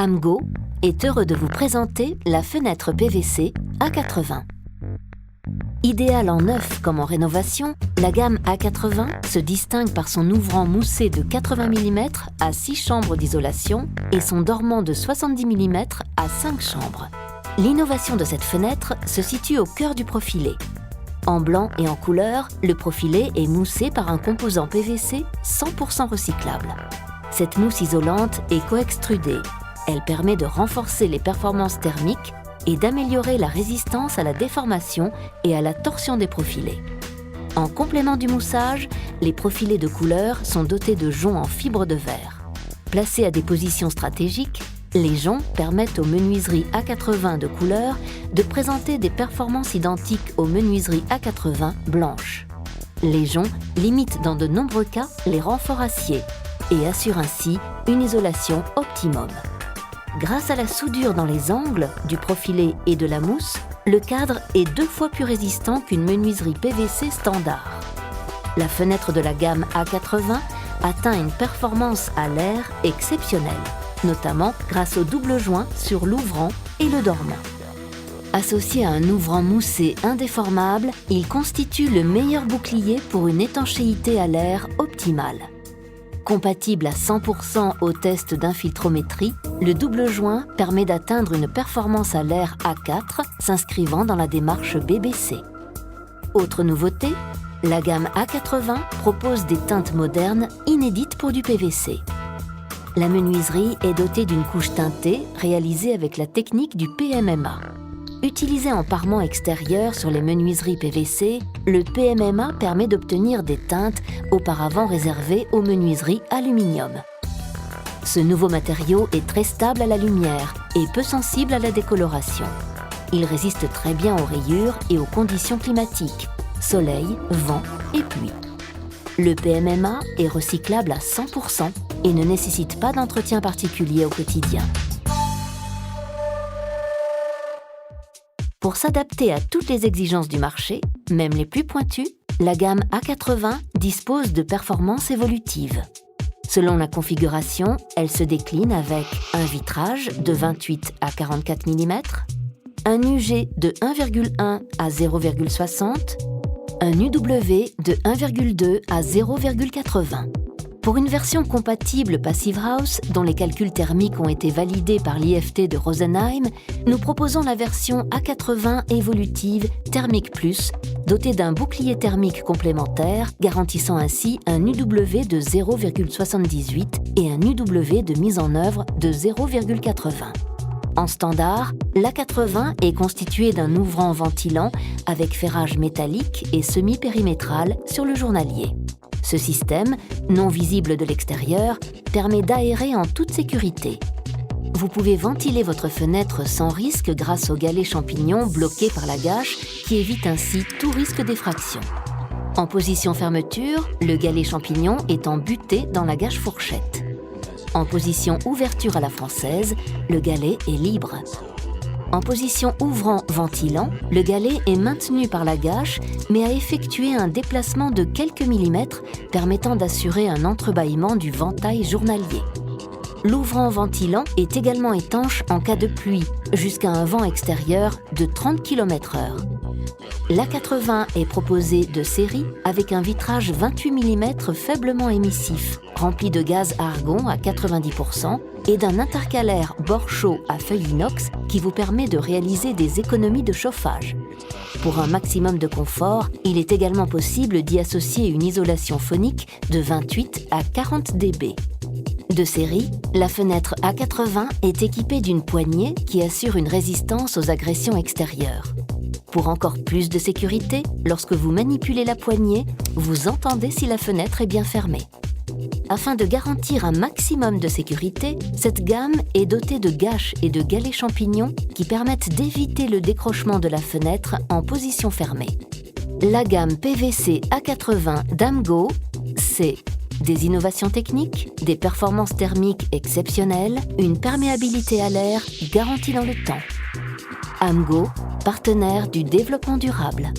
AMGO est heureux de vous présenter la fenêtre PVC A80. Idéale en neuf comme en rénovation, la gamme A80 se distingue par son ouvrant moussé de 80 mm à 6 chambres d'isolation et son dormant de 70 mm à 5 chambres. L'innovation de cette fenêtre se situe au cœur du profilé. En blanc et en couleur, le profilé est moussé par un composant PVC 100% recyclable. Cette mousse isolante est coextrudée. Elle permet de renforcer les performances thermiques et d'améliorer la résistance à la déformation et à la torsion des profilés. En complément du moussage, les profilés de couleur sont dotés de joncs en fibre de verre. Placés à des positions stratégiques, les joncs permettent aux menuiseries A80 de couleur de présenter des performances identiques aux menuiseries A80 blanches. Les joncs limitent dans de nombreux cas les renforts acier et assurent ainsi une isolation optimum. Grâce à la soudure dans les angles du profilé et de la mousse, le cadre est 2 fois plus résistant qu'une menuiserie PVC standard. La fenêtre de la gamme A80 atteint une performance à l'air exceptionnelle, notamment grâce au double joint sur l'ouvrant et le dormant. Associé à un ouvrant moussé indéformable, il constitue le meilleur bouclier pour une étanchéité à l'air optimale. Compatible à 100% au test d'infiltrométrie, le double joint permet d'atteindre une performance à l'air A4 s'inscrivant dans la démarche BBC. Autre nouveauté, la gamme A80 propose des teintes modernes inédites pour du PVC. La menuiserie est dotée d'une couche teintée réalisée avec la technique du PMMA. Utilisé en parement extérieur sur les menuiseries PVC, le PMMA permet d'obtenir des teintes auparavant réservées aux menuiseries aluminium. Ce nouveau matériau est très stable à la lumière et peu sensible à la décoloration. Il résiste très bien aux rayures et aux conditions climatiques, soleil, vent et pluie. Le PMMA est recyclable à 100% et ne nécessite pas d'entretien particulier au quotidien. Pour s'adapter à toutes les exigences du marché, même les plus pointues, la gamme A80 dispose de performances évolutives. Selon la configuration, elle se décline avec un vitrage de 28 à 44 mm, un UG de 1,1 à 0,60, un UW de 1,2 à 0,80. Pour une version compatible Passive House, dont les calculs thermiques ont été validés par l'IFT de Rosenheim, nous proposons la version A80 évolutive Thermic Plus, dotée d'un bouclier thermique complémentaire, garantissant ainsi un UW de 0,78 et un UW de mise en œuvre de 0,80. En standard, l'A80 est constitué d'un ouvrant ventilant avec ferrage métallique et semi-périmétral sur le journalier. Ce système, non visible de l'extérieur, permet d'aérer en toute sécurité. Vous pouvez ventiler votre fenêtre sans risque grâce au galet champignon bloqué par la gâche qui évite ainsi tout risque d'effraction. En position fermeture, le galet champignon est embuté dans la gâche fourchette. En position ouverture à la française, le galet est libre. En position ouvrant-ventilant, le galet est maintenu par la gâche mais a effectué un déplacement de quelques millimètres permettant d'assurer un entrebâillement du ventail journalier. L'ouvrant-ventilant est également étanche en cas de pluie, jusqu'à un vent extérieur de 30 km/h. L'A80 est proposé de série avec un vitrage 28 mm faiblement émissif, rempli de gaz argon à 90% et d'un intercalaire bord chaud à feuille inox qui vous permet de réaliser des économies de chauffage. Pour un maximum de confort, il est également possible d'y associer une isolation phonique de 28 à 40 dB. De série, la fenêtre A80 est équipée d'une poignée qui assure une résistance aux agressions extérieures. Pour encore plus de sécurité, lorsque vous manipulez la poignée, vous entendez si la fenêtre est bien fermée. Afin de garantir un maximum de sécurité, cette gamme est dotée de gâches et de galets champignons qui permettent d'éviter le décrochement de la fenêtre en position fermée. La gamme PVC A80 d'AMGO, c'est des innovations techniques, des performances thermiques exceptionnelles, une perméabilité à l'air garantie dans le temps. AMGO, partenaire du développement durable.